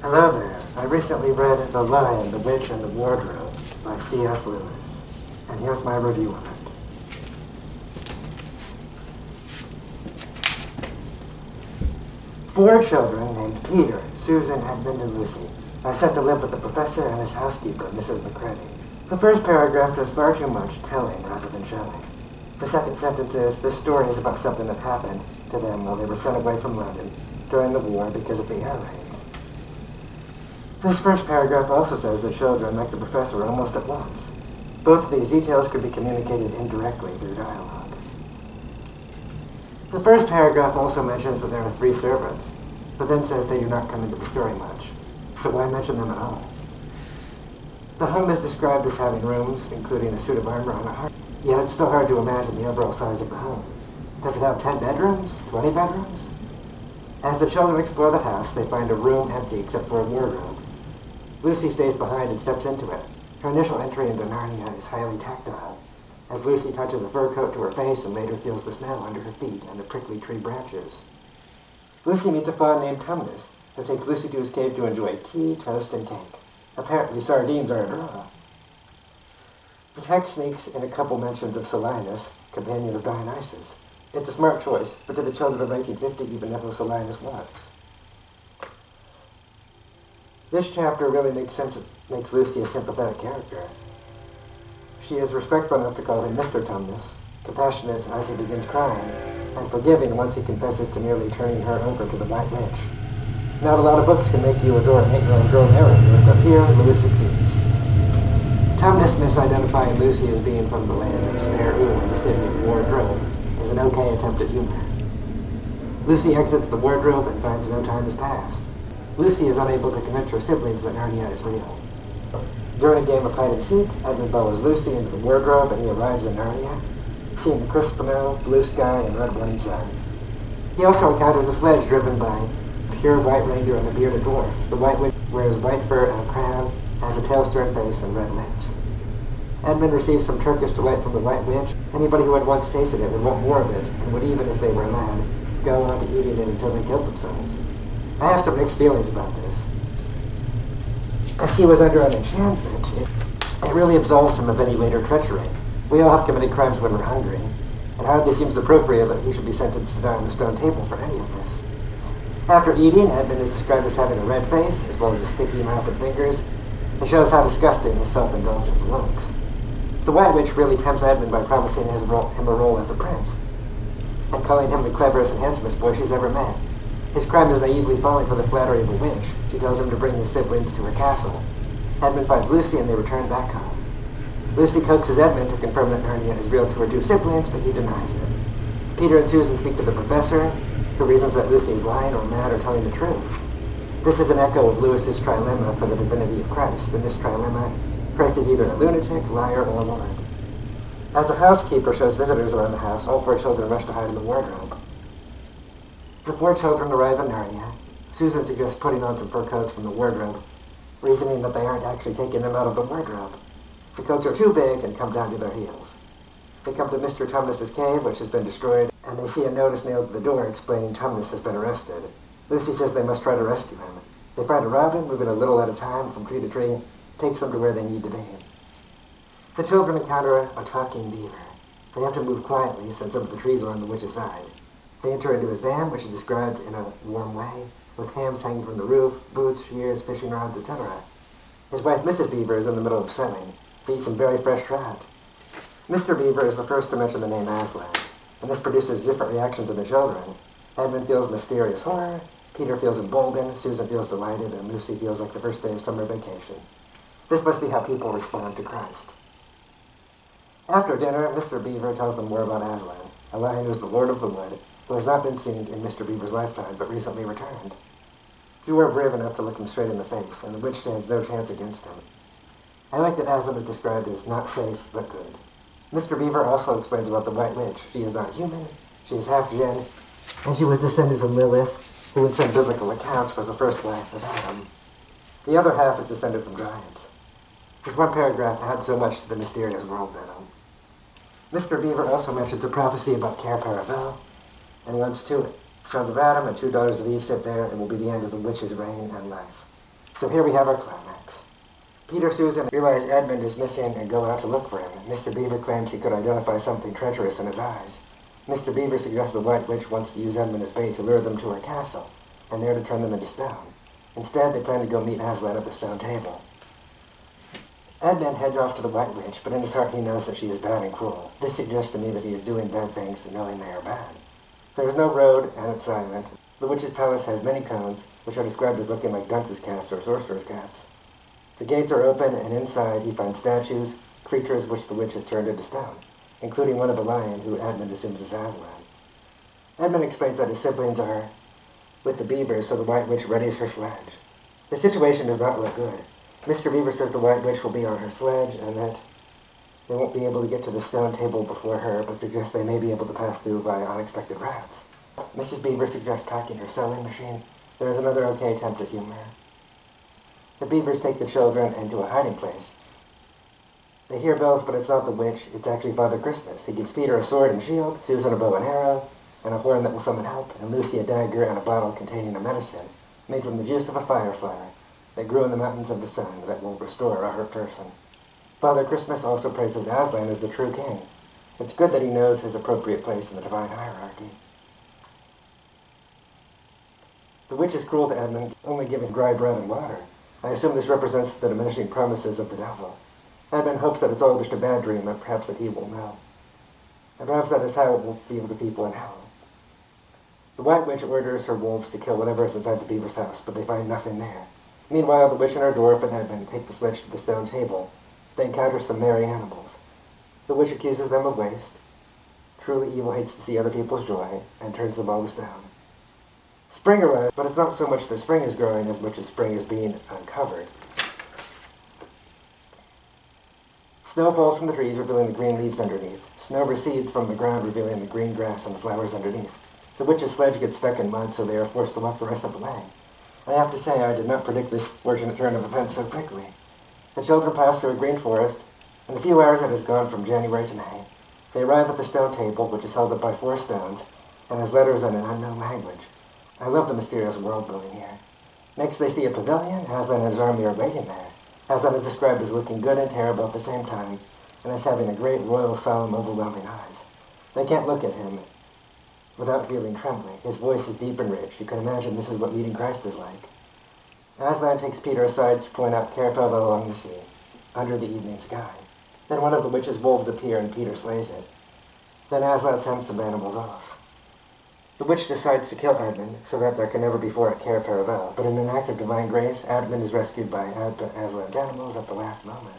Hello there. I recently read The Lion, the Witch, and the Wardrobe by C.S. Lewis, and here's my review of it. Four children named Peter, Susan, Edmund, and Lucy are sent to live with the professor and his housekeeper, Mrs. McCready. The first paragraph does far too much telling rather than showing. The second sentence is, this story is about something that happened to them while they were sent away from London during the war because of the air raids. This first paragraph also says that children, like the professor, almost at once. Both of these details could be communicated indirectly through dialogue. The first paragraph also mentions that there are 3 servants, but then says they do not come into the story much, so why mention them at all? The home is described as having rooms, including a suit of armor and a hearth, yet it's still hard to imagine the overall size of the home. Does it have 10 bedrooms? 20 bedrooms? As the children explore the house, they find a room empty except for a wardrobe. Lucy stays behind and steps into it. Her initial entry into Narnia is highly tactile, as Lucy touches a fur coat to her face and later feels the snow under her feet and the prickly tree branches. Lucy meets a fawn named Tumnus, who takes Lucy to his cave to enjoy tea, toast, and cake. Apparently, sardines are a draw. The text sneaks in a couple mentions of Silenus, companion of Dionysus. It's a smart choice, but did the children of 1950 even know who Silenus was? This chapter really makes Lucy a sympathetic character. She is respectful enough to call him Mr. Tumnus, compassionate as he begins crying, and forgiving once he confesses to merely turning her over to the White Witch. Not a lot of books can make you adore an 8-year-old girl narrator, but here Lewis succeeds. Tumnus misidentifying Lucy as being from the land of Smeru and the city of Wardrobe is an okay attempt at humor. Lucy exits the wardrobe and finds no time has passed. Lucy is unable to convince her siblings that Narnia is real. During a game of hide-and-seek, Edmund follows Lucy into the wardrobe and he arrives in Narnia, seeing the crisp snow, blue sky, and red morning sun. He also encounters a sledge driven by a pure white reindeer and a bearded dwarf. The White Witch wears white fur and a crown, has a pale stern face and red lips. Edmund receives some Turkish delight from the White Witch. Anybody who had once tasted it would want more of it, and would, even if they were allowed, go on to eating it until they killed themselves. I have some mixed feelings about this. If he was under an enchantment, it really absolves him of any later treachery. We all have committed crimes when we're hungry. It hardly seems appropriate that he should be sentenced to die on the stone table for any of this. After eating, Edmund is described as having a red face, as well as a sticky mouth and fingers. It shows how disgusting his self-indulgence looks. The White Witch really tempts Edmund by promising him a role as a prince, and calling him the cleverest and handsomest boy she's ever met. His crime is naively falling for the flattery of a witch. She tells him to bring his siblings to her castle. Edmund finds Lucy and they return back home. Lucy coaxes Edmund to confirm that Narnia is real to her 2 siblings, but he denies it. Peter and Susan speak to the professor, who reasons that Lucy is lying or mad or telling the truth. This is an echo of Lewis's trilemma for the divinity of Christ. In this trilemma, Christ is either a lunatic, liar, or a Lord. As the housekeeper shows visitors around the house, all 4 children rush to hide in the wardrobe. The 4 children arrive in Narnia. Susan suggests putting on some fur coats from the wardrobe, reasoning that they aren't actually taking them out of the wardrobe. The coats are too big and come down to their heels. They come to Mr. Tumnus' cave, which has been destroyed, and they see a notice nailed to the door explaining Tumnus has been arrested. Lucy says they must try to rescue him. They find a robin, moving a little at a time from tree to tree, takes them to where they need to be. The children encounter a talking beaver. They have to move quietly since some of the trees are on the witch's side. They enter into his dam, which is described in a warm way, with hams hanging from the roof, boots, shears, fishing rods, etc. His wife, Mrs. Beaver, is in the middle of sewing. They eat some very fresh trout. Mr. Beaver is the first to mention the name Aslan, and this produces different reactions in the children. Edmund feels mysterious horror, Peter feels emboldened, Susan feels delighted, and Lucy feels like the first day of summer vacation. This must be how people respond to Christ. After dinner, Mr. Beaver tells them more about Aslan, a lion who is the Lord of the Wood, who has not been seen in Mr. Beaver's lifetime, but recently returned. Few are brave enough to look him straight in the face, and the witch stands no chance against him. I like that Aslan is described as not safe, but good. Mr. Beaver also explains about the White Witch. She is not human, she is half Jinn, and she was descended from Lilith, who in some biblical accounts was the first wife of Adam. The other half is descended from giants. This one paragraph adds so much to the mysterious world building. Mr. Beaver also mentions a prophecy about Cair Paravel, and once 2 sons of Adam and 2 daughters of Eve sit there, and will be the end of the witch's reign and life. So here we have our climax. Peter and Susan realize Edmund is missing and go out to look for him. Mr. Beaver claims he could identify something treacherous in his eyes. Mr. Beaver suggests the White Witch wants to use Edmund as bait to lure them to her castle, and there to turn them into stone. Instead, they plan to go meet Aslan at the stone table. Edmund heads off to the White Witch, but in his heart he knows that she is bad and cruel. This suggests to me that he is doing bad things knowing they are bad. There is no road, and it's silent. The witch's palace has many cones, which are described as looking like dunces' caps or sorcerers' caps. The gates are open, and inside he finds statues, creatures which the witch has turned into stone, including one of a lion who Edmund assumes is Aslan. Edmund explains that his siblings are with the beavers, so the White Witch readies her sledge. The situation does not look good. Mr. Beaver says the White Witch will be on her sledge, and that they won't be able to get to the stone table before her, but suggests they may be able to pass through via unexpected routes. Mrs. Beaver suggests packing her sewing machine. There is another okay attempt at humor. The Beavers take the children into a hiding place. They hear bells, but it's not the witch, it's actually Father Christmas. He gives Peter a sword and shield, Susan a bow and arrow, and a horn that will summon help, and Lucy a dagger and a bottle containing a medicine made from the juice of a fireflower that grew in the mountains of the sun that will restore a hurt person. Father Christmas also praises Aslan as the true king. It's good that he knows his appropriate place in the divine hierarchy. The witch is cruel to Edmund, only giving dry bread and water. I assume this represents the diminishing promises of the devil. Edmund hopes that it's all just a bad dream, and perhaps that he will know. And perhaps that is how it will feel to people in hell. The White Witch orders her wolves to kill whatever is inside the beaver's house, but they find nothing there. Meanwhile, the witch and her dwarf and Edmund take the sledge to the stone table. They encounter some merry animals. The witch accuses them of waste. Truly evil hates to see other people's joy, and turns them all to stone. Spring arrives, but it's not so much that spring is growing as much as spring is being uncovered. Snow falls from the trees, revealing the green leaves underneath. Snow recedes from the ground, revealing the green grass and the flowers underneath. The witch's sledge gets stuck in mud, so they are forced to walk the rest of the way. I have to say, I did not predict this fortunate turn of events so quickly. The children pass through a green forest. In a few hours it has gone from January to May. They arrive at the stone table, which is held up by 4 stones, and has letters in an unknown language. I love the mysterious world building here. Next they see a pavilion. Aslan and his army are waiting there. Aslan is described as looking good and terrible at the same time, and as having a great, royal, solemn, overwhelming eyes. They can't look at him without feeling trembling. His voice is deep and rich. You can imagine this is what meeting Christ is like. Aslan takes Peter aside to point out Cair Paravel along the sea, under the evening sky. Then one of the witch's wolves appear and Peter slays it. Then Aslan sends some animals off. The witch decides to kill Edmund so that there can never be war at Cair Paravel, but in an act of divine grace, Edmund is rescued by Aslan's animals at the last moment.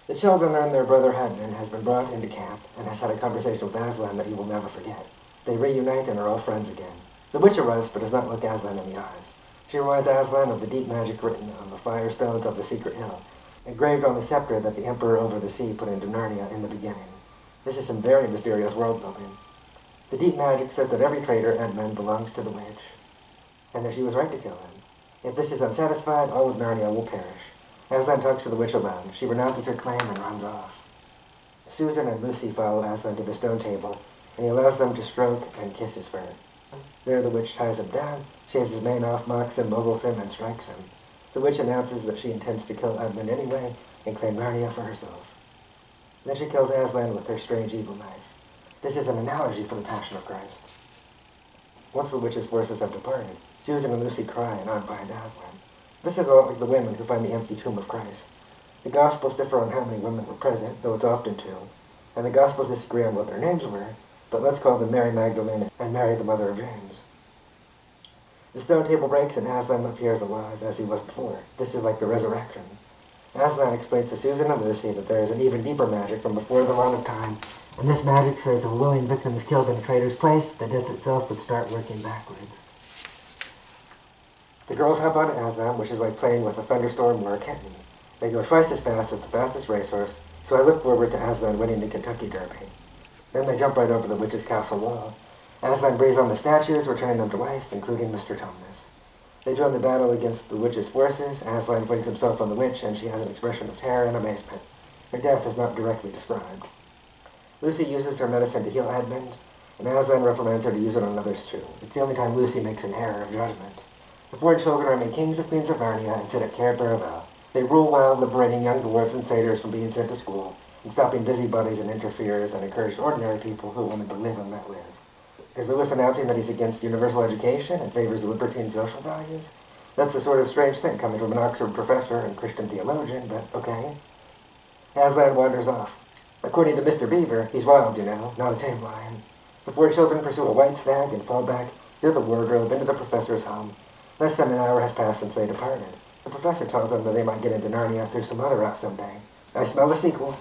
The children learn their brother Edmund has been brought into camp and has had a conversation with Aslan that he will never forget. They reunite and are all friends again. The witch arrives but does not look Aslan in the eyes. She reminds Aslan of the deep magic written on the fire stones of the secret hill, engraved on the scepter that the Emperor over the sea put into Narnia in the beginning. This is some very mysterious world building. The deep magic says that every traitor Edmund belongs to the witch, and that she was right to kill him. If this is unsatisfied, all of Narnia will perish. Aslan talks to the witch alone. She renounces her claim and runs off. Susan and Lucy follow Aslan to the stone table, and he allows them to stroke and kiss his fur. There the witch ties him down, shaves his mane off, mocks him, muzzles him, and strikes him. The witch announces that she intends to kill Edmund anyway and claim Narnia for herself. Then she kills Aslan with her strange evil knife. This is an analogy for the Passion of Christ. Once the witch's forces have departed, Susan and Lucy cry and unbind Aslan. This is a lot like the women who find the empty tomb of Christ. The Gospels differ on how many women were present, though it's often 2, and the Gospels disagree on what their names were, but let's call them Mary Magdalene and Mary the mother of James. The stone table breaks and Aslan appears alive as he was before. This is like the resurrection. Aslan explains to Susan and Lucy that there is an even deeper magic from before the dawn of time, and this magic says if a willing victim is killed in a traitor's place, the death itself would start working backwards. The girls hop on Aslan, which is like playing with a thunderstorm or a kitten. They go twice as fast as the fastest racehorse, so I look forward to Aslan winning the Kentucky Derby. Then they jump right over the witch's castle wall. Aslan breathes on the statues, returning them to life, including Mr. Tumnus. They join the battle against the witch's forces. Aslan flings himself on the witch, and she has an expression of terror and amazement. Her death is not directly described. Lucy uses her medicine to heal Edmund, and Aslan reprimands her to use it on others too. It's the only time Lucy makes an error of judgment. The four children are made kings and queens of Narnia and sit at Cair Paravel. They rule well, liberating young dwarves and satyrs from being sent to school, and stopping busybodies and interferers, and encouraged ordinary people who wanted to live and let live. Is Lewis announcing that he's against universal education and favors liberty and social values? That's a sort of strange thing coming from an Oxford professor and Christian theologian, but okay. Aslan wanders off. According to Mr. Beaver, he's wild, you know, not a tame lion. The four children pursue a white stag and fall back through the wardrobe into the professor's home. Less than an hour has passed since they departed. The professor tells them that they might get into Narnia through some other route someday. I smell a sequel.